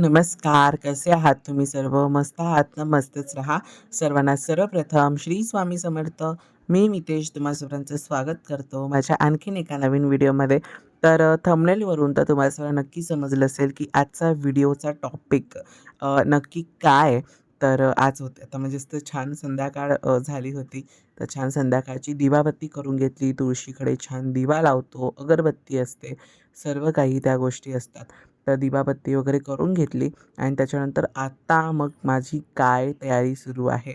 नमस्कार. कसे आहात तुम्ही सर्व? मस्त आहात ना? मस्तच राहा. सर्वांना सर्वप्रथम श्री स्वामी समर्थ. मी मितेश तुम्हा सर्वांचं स्वागत करतो माझ्या आणखीन एका नवीन व्हिडिओमध्ये. तर थंबनेलवरून तर तुम्हाला सर्व नक्की समजलं असेल की आजचा व्हिडिओचा टॉपिक नक्की काय आहे? तर आज होते आता म्हणजे तर छान संध्याकाळ झाली होती. तर छान संध्याकाळची दिवाबत्ती करून घेतली. तुळशीकडे छान दिवा लावतो, अगरबत्ती असते, सर्व काही त्या गोष्टी असतात. तर दिवाबत्ती वगैरे करून घेतली आणि त्याच्यानंतर आता मग माझी काय तयारी सुरू आहे.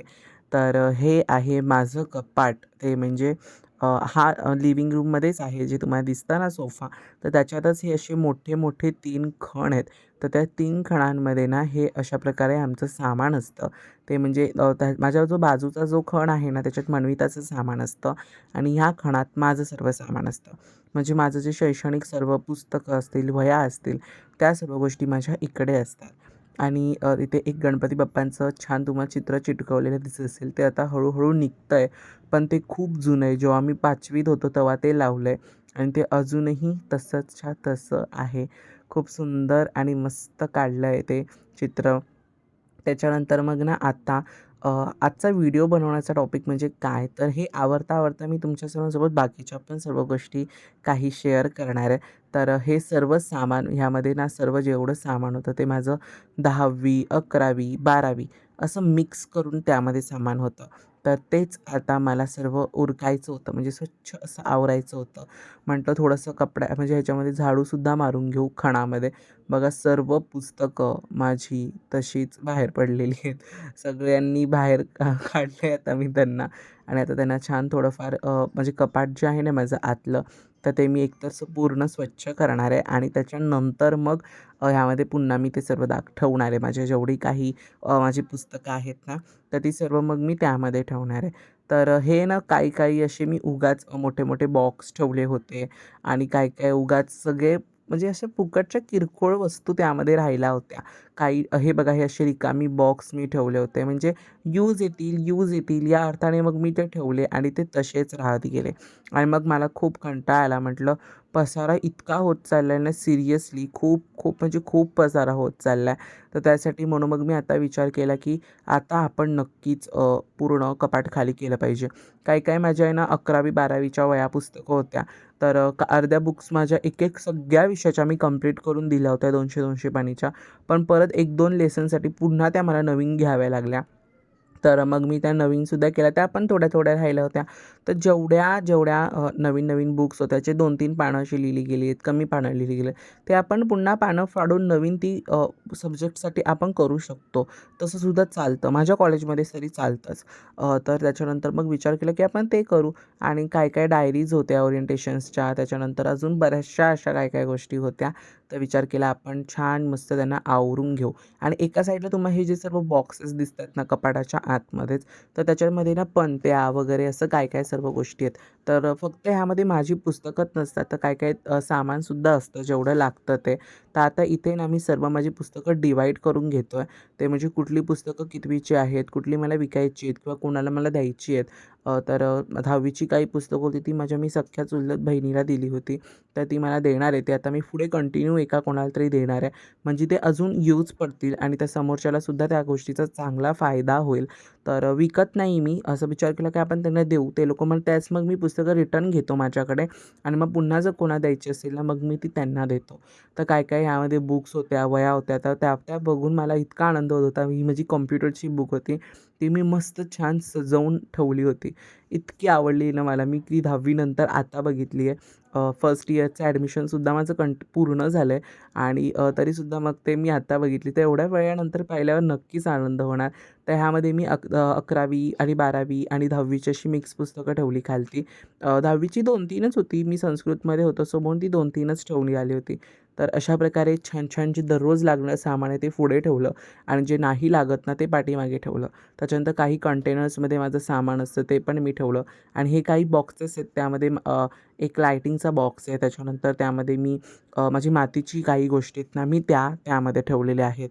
तर हे आहे माझं कपाट. ते म्हणजे हा लिव्हिंग रूममध्येच आहे जे तुम्हाला दिसतं ना सोफा. तर त्याच्यातच हे असे मोठे मोठे 3 खण आहेत. तर त्या 3 खणांमध्ये ना हे अशा प्रकारे आमचं सामान असतं. ते म्हणजे माझ्या जो बाजूचा जो खण आहे ना त्याच्यात मन्विताचं सामान असतं आणि ह्या खणात माझं सर्व सामान असतं. म्हणजे माझं जे शैक्षणिक सर्व पुस्तकं असतील, वह्या असतील, त्या सर्व गोष्टी माझ्या इकडे असतात. आणि इथे एक गणपती बाप्पांचं छान तुम्हाला चित्र चिटकवलेलं दिसत असेल. ते आता हळूहळू निघतंय, पण ते खूप जुनं आहे. जेव्हा मी 5वीत होतो तेव्हा ते लावलं आहे आणि ते अजूनही तसंच्या तसं आहे. खूप सुंदर आणि मस्त काढलं आहे ते चित्र. त्याच्यानंतर मग ना आता आजचा व्हिडिओ बनवण्याचा टॉपिक म्हणजे काय, तर हे आवरता-आवरता मी तुमच्या सर्वांसोबत बाकीच्या पण सर्व गोष्टी काही शेअर करणार आहे. तर हे सर्व सामान ह्यामध्ये ना सर्व जेवढं सामान होतं ते माझं 10वी, 11वी, 12वी असं मिक्स करून त्यामध्ये सामान होतं. तर तेच आता मला सर्व उरकायचं होतं म्हणजे स्वच्छ असं आवरायचं होतं. म्हटलं थोडंसं कपड्या म्हणजे ह्याच्यामध्ये झाडूसुद्धा मारून घेऊ खणामध्ये. बघा सर्व पुस्तकं माझी तशीच बाहेर पडलेली आहेत. सगळ्यांनी बाहेर काढले आता मी त्यांना आणि आता त्यांना छान थोडंफार म्हणजे कपाट जे आहे ना माझं आतलं, तर ते मी एकतर पूर्ण स्वच्छ करणार आहे आणि त्याच्यानंतर मग ह्यामध्ये पुन्हा मी ते सर्व ठेवणार आहे. माझ्या जेवढी काही माझी पुस्तकं आहेत ना, तर ती सर्व मग मी त्यामध्ये ठेवणार आहे. तर हे ना काही-काही असे मी उगाच मोठे-मोठे बॉक्स ठेवले होते आणि काही-काही उगाच सगळे म्हणजे अशा फुकटच्या किरकोळ वस्तू त्यामध्ये राहिल्या होत्या. काही हे बघा हे असे रिकामी बॉक्स मी ठेवले होते म्हणजे यूज येतील या अर्थाने मग मी ते ठेवले आणि ते तसेच राहत गेले. आणि मग मला खूप कंटाळा आला. म्हटलं पसारा इतका होत चालला आहे ना सिरियसली खूप म्हणजे खूप पसारा होत चालला आहे. तर त्यासाठी म्हणून मग मी आता विचार केला की आता आपण नक्कीच पूर्ण कपाट खाली केलं पाहिजे. काही-काही माझ्या आहे ना 11वी 12वीच्या वह्या पुस्तकं होत्या. तर अर्ध्या बुक्स माझ्या एक सगळ्या विषयाच्या मी कंप्लीट करून दिल्या होत्या 200-200 पानाच्या. पण परत 1-2 लेसनसाठी पुन्हा त्या मला नवीन घ्याव्या लागल्या. तर मग मी त्या नवीनसुद्धा केल्या. त्या पण थोड्या-थोड्या राहिल्या होत्या. तर जेवढ्या नवीन-नवीन बुक्स होत्या, त्याचे 2-3 पानं अशी लिहिली गेली आहेत, कमी पानं लिहिली गेली आहेत. ते आपण पुन्हा पानं फाडून नवीन ती सब्जेक्टसाठी आपण करू शकतो. तसंसुद्धा चालतं. माझ्या कॉलेजमध्ये तरी चालतंच. तर त्याच्यानंतर मग विचार केला, की आपण ते करू आणि काय-काय डायरीज होत्या ओरिएंटेशन्सच्या, त्याच्यानंतर अजून बऱ्याचशा अशा काय-काय गोष्टी होत्या. तर विचार केला आपण छान मस्त त्यांना आवरून घेऊ आणि एका साईडला तुम्हाला हे जे सर्व बॉक्सेस दिसतात ना कपाटाच्या आतमध्येच, तर त्याच्यामध्ये ना पणत्या वगैरे असं काय-काय सर्व गोष्टी आहेत. तर फक्त ह्यामध्ये माझी पुस्तकंच नसतात, तर काय-काय सामानसुद्धा असतं जेवढं लागतं ते. तर आता इथे ना मी सर्व माझी पुस्तकं डिवाईड करून घेतो आहे. ते म्हणजे कुठली पुस्तकं कितवीची आहेत, कुठली मला विकायची आहेत किंवा कोणाला मला द्यायची आहेत. तर 10वीची काही पुस्तकं होती ती माझ्या मी सख्ख्या चुलत बहिणीला दिली होती. तर ती मला देणार आहे. ते आता मी पुढे कंटिन्यू एका कोणाला तरी देणार आहे. म्हणजे ते अजून यूज पडतील आणि त्या समोरच्यालासुद्धा त्या गोष्टीचा चांगला फायदा होईल. तर विकत नाही मी, असा विचार केला की आपण त्यांना देऊ. ते लोकं मला त्याच मग मी पुस्तकं रिटर्न घेतो माझ्याकडे आणि मग पुन्हा जर कोणाला द्यायची असेल ना, मग मी ती त्यांना देतो. तर काय-काय ह्यामध्ये बुक्स होत्या, वह्या होत्या, तर त्या बघून मला इतका आनंद होत होता. ही माझी कॉम्प्युटरची बुक होती. ती मी मस्त छान सजवून ठेवली होती. इतकी आवडली ना मला, मी ती 10वी नंतर आता बघितली आहे. फर्स्ट इयरचं ॲडमिशनसुद्धा माझं पूर्ण झालं आहे आणि तरीसुद्धा मग ते मी आत्ता बघितली. तर एवढ्या वेळानंतर पाहिल्यावर नक्कीच आनंद होणार. तर ह्यामध्ये मी 11वी आणि 12वी आणि 10वीची अशी मिक्स पुस्तकं ठेवली खालती. 10वीची 2-3च होती. मी संस्कृतमध्ये होतो सो म्हणून ती 2-3च ठेवली आली होती. तर अशा प्रकारे छान-छान जे दररोज लागणारं सामान आहे ते पुढे ठेवलं आणि जे नाही लागत ना ते पाठीमागे ठेवलं. त्याच्यानंतर काही कंटेनर्समध्ये माझं सामान असतं ते पण मी ठेवलं आणि हे काही बॉक्सेस आहेत त्यामध्ये एक लायटिंगचा बॉक्स आहे. त्याच्यानंतर त्यामध्ये मी माझी मातीची काही गोष्टी आहेत ना मी त्यामध्ये ठेवलेल्या आहेत.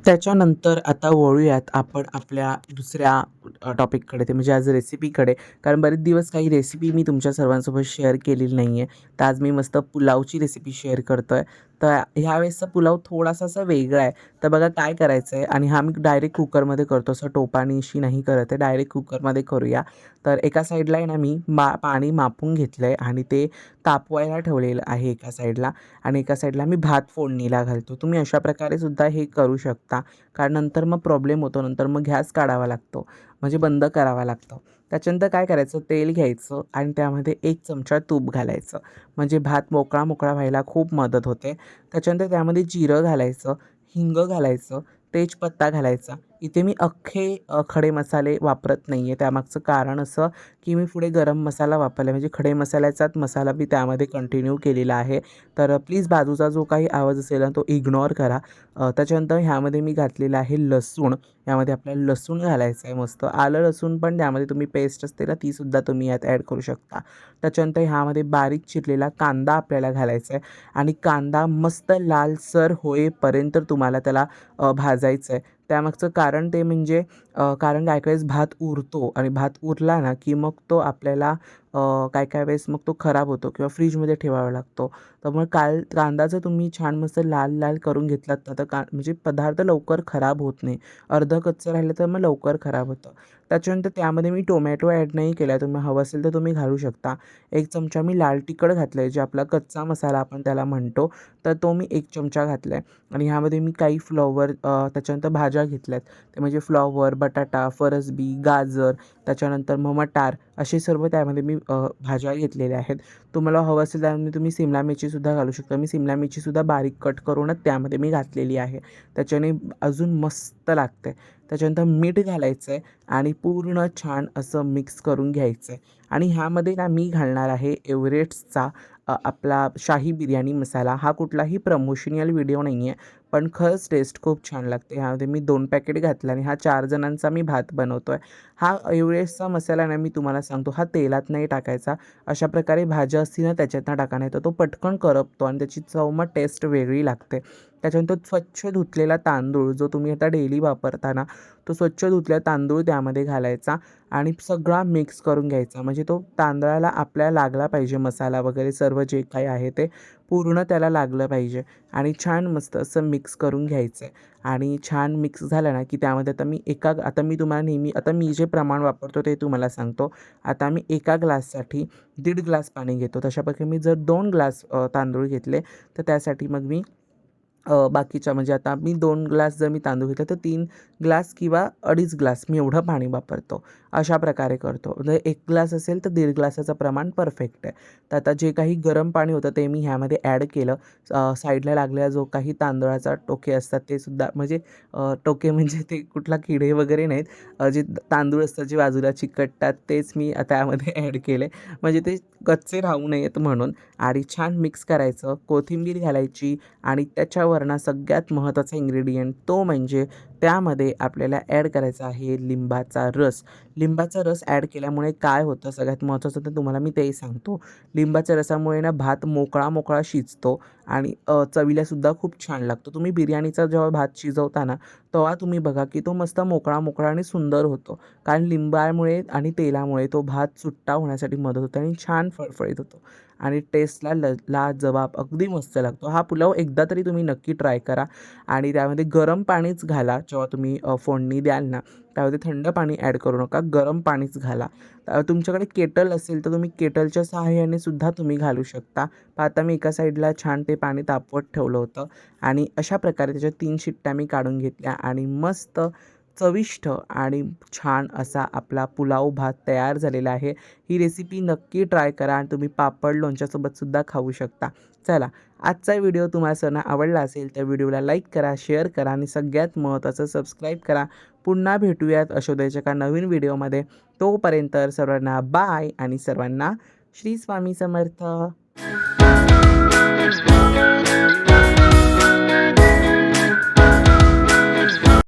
त्याच्यानंतर आता वळूयात आपण आपल्या दुसऱ्या टॉपिककडे, ते म्हणजे आज रेसिपीकडे. कारण बरेच दिवस काही रेसिपी मी तुमच्या सर्वांसोबत शेअर केलेली नाही आहे. तर आज मी मस्त पुलावची रेसिपी शेअर करतो आहे. तर ह्यावेळेसचा पुलाव थोडासा असा वेगळा आहे. तर बघा काय करायचं आहे, आणि हा मी डायरेक्ट कुकरमध्ये करतो, असं टोपानीशी नाही करत आहे, डायरेक्ट कुकरमध्ये करूया. तर एका साईडला आहे ना मी पाणी मापून घेतलं आहे आणि ते तापवायला ठेवलेलं आहे एका साईडला, आणि एका साईडला मी भात फोडणीला घालतो. तुम्ही अशा प्रकारे सुद्धा हे करू शकता, कारण नंतर मग प्रॉब्लेम होतो, नंतर मग गॅस काढावा लागतो, म्हणजे बंद करावा लागतो. त्याच्यानंतर काय करायचं, तेल घ्यायचं आणि त्यामध्ये 1 चमचा तूप घालायचं, म्हणजे भात मोकळा मोकळा व्हायला खूप मदत होते. त्याच्यानंतर त्यामध्ये जिरं घालायचं, हिंग घालायचं, तेजपत्ता घालायचा. इथे मी अख्खे खडे मसाले वापरत नाही आहे. त्यामागचं कारण असं की मी पुढे गरम मसाला वापरला, म्हणजे खडे मसाल्याचाच मसाला मी त्यामध्ये कंटिन्यू केलेला आहे. तर प्लीज बाजूचा जो काही आवाज असेल ना तो इग्नोर करा. त्याच्यानंतर ह्यामध्ये मी घातलेलं आहे लसूण. यामध्ये आपल्याला लसूण घालायचं आहे मस्त. आलं लसूण पण त्यामध्ये तुम्ही पेस्ट असते ना तीसुद्धा तुम्ही यात ॲड करू शकता. त्याच्यानंतर ह्यामध्ये बारीक चिरलेला कांदा आपल्याला घालायचा आहे, आणि कांदा मस्त लालसर होईपर्यंत तुम्हाला त्याला भाजायचं आहे. त्यामागचं कारण ते म्हणजे कारण काही वेळेस भात उरतो, आणि भात उरला ना की मग तो आपल्याला काही काही वेळेस मग तो खराब होतो किंवा फ्रीजमध्ये ठेवावा लागतो. तर मग कांदा जर तुम्ही छान मस्त लाल लाल करून घेतलात ना तर म्हणजे पदार्थ लवकर खराब होत नाही. अर्धं कच्चं राहिलं तर मग लवकर खराब होतं. त्याच्यानंतर त्यामध्ये मी टोमॅटो ॲड नाही केला, तुम्ही हवं असेल तर तुम्ही घालू शकता. 1 चमचा मी लाल तिखट घातलं आहे, जे आपला कच्चा मसाला आपण त्याला म्हणतो, तर तो मी 1 चमचा घातला आहे. आणि ह्यामध्ये मी काही फ्लॉवर त्याच्यानंतर भाज्या घेतल्यात, ते म्हणजे फ्लॉवर, बटाटा, फरसबी, गाजर, त्याच्यानंतर मग मटार, असे सर्व त्यामध्ये मी भाज्या घेतलेल्या आहेत. तुम्हाला हवं असेल त्यामध्ये तुम्ही सिमला मिरचीसुद्धा घालू शकता. मी सिमला मिरचीसुद्धा बारीक कट करूनच त्यामध्ये मी घातलेली आहे. त्याच्याने अजून मस्त लागते. त्याच्यानंतर मीठ घालायचं आहे आणि पूर्ण छान असं मिक्स करून घ्यायचं आहे. आणि ह्यामध्ये ना मी घालणार आहे एव्हरेस्टचा आपला शाही बिर्याणी मसाला. हा कुठलाही प्रमोशनल व्हिडिओ नाही आहे, पण खरंच टेस्ट खूप छान लागते. ह्यामध्ये मी 2 पॅकेट घातले आणि हा 4 जणांचा मी भात बनवतो आहे. हा एव्हरेस्टचा मसाला ना मी तुम्हाला सांगतो, हा तेलात नाही टाकायचा. अशा प्रकारे भाज्या असतील ना त्याच्यातनं टाका, नाही तर तो पटकन करपतो आणि त्याची चव मग टेस्ट वेगळी लागते. त्याच्यानंतर स्वच्छ धुतलेला तांदूळ जो तुम्ही आता डेली वापरता ना, तो स्वच्छ धुतलेला तांदूळ त्यामध्ये घालायचा आणि सगळा मिक्स करून घ्यायचा. म्हणजे तो तांदळाला आपल्याला लागला पाहिजे, मसाला वगैरे सर्व जे काही आहे ते पूर्ण त्याला लागलं पाहिजे, आणि छान मस्त असं मिक्स करून घ्यायचं आहे. आणि छान मिक्स झालं ना की त्यामध्ये आता मी तुम्हाला नेहमी आता मी जे प्रमाण वापरतो ते तुम्हाला सांगतो. आता मी एका ग्लाससाठी 1.5 ग्लास पाणी घेतो. तशाप्रकारे मी जर 2 ग्लास तांदूळ घेतले तर त्यासाठी मग मी बाकीच्या म्हणजे आता मी 2 ग्लास जर मी तांदूळ घेतले तर 3 ग्लास किंवा 2.5 ग्लास मी एवढं पाणी वापरतो. अशा प्रकारे करतो. जर 1 ग्लास असेल तर 1.5 ग्लासाचं प्रमाण परफेक्ट आहे. तर आता जे काही गरम पाणी होतं ते मी ह्यामध्ये ॲड केलं. साईडला लागलेला जो काही तांदळाचा टोके असतात ते सुद्धा म्हणजे टोके म्हणजे ते कुठला किडे वगैरे नाहीत. जे तांदूळ असतात जे बाजूला चिकटतात तेच मी त्यामध्ये ॲड केले. म्हणजे ते कच्चे राहू नयेत म्हणून. आणि छान मिक्स करायचं. कोथिंबीर घालायची, आणि त्याच्यावर ना सगळ्यात महत्त्वाचा इन्ग्रेडियंट तो म्हणजे त्यामध्ये आपल्याला ॲड करायचा आहे लिंबाचा रस. लिंबाचा रस ॲड केल्यामुळे काय होतं सगळ्यात महत्त्वाचं तर तुम्हाला मी ते सांगतो. लिंबाच्या रसामुळे ना भात मोकळा मोकळा शिजतो, आणि चवीलासुद्धा खूप छान लागतो. तुम्ही बिर्याणीचा जेव्हा भात शिजवता ना तेव्हा तुम्ही बघा की तो मस्त मोकळा मोकळा आणि सुंदर होतो, कारण लिंबामुळे आणि तेलामुळे तो भात सुट्टा होण्यासाठी मदत होते आणि छान फळफळीत होतो, आणि टेस्टला लाजवाब अगदी मस्त लागतो. हा पुलाव एकदा तरी तुम्ही नक्की ट्राय करा. आणि त्यामध्ये गरम पाणीच घाला. जेव्हा तुम्ही फोडणी द्याल ना त्यामध्ये थंड पाणी ॲड करू नका, गरम पाणीच घाला. तुमच्याकडे केटल असेल तर तुम्ही केटलच्या सहाय्याने सुद्धा तुम्ही घालू शकता. आता मी एका साईडला छान ते पाणी तापवत ठेवलं होतं, आणि अशा प्रकारे त्याच्या 3 शिट्ट्या मी काढून घेतल्या, आणि मस्त चविष्ट आणि छान असा आपला पुलाव भात तयार झालेला आहे. ही रेसिपी नक्की ट्राय करा, आणि तुम्ही पापड लोणच्यासोबतसुद्धा खाऊ शकता. चला, आजचा व्हिडिओ तुम्हाला सर्वांना आवडला असेल तर व्हिडिओला लाईक करा, शेअर करा, आणि सगळ्यात महत्त्वाचं सबस्क्राईब करा. पुन्हा भेटूयात अशोध्याच्या एका नवीन व्हिडिओमध्ये. तोपर्यंत सर्वांना बाय, आणि सर्वांना श्री स्वामी समर्थ.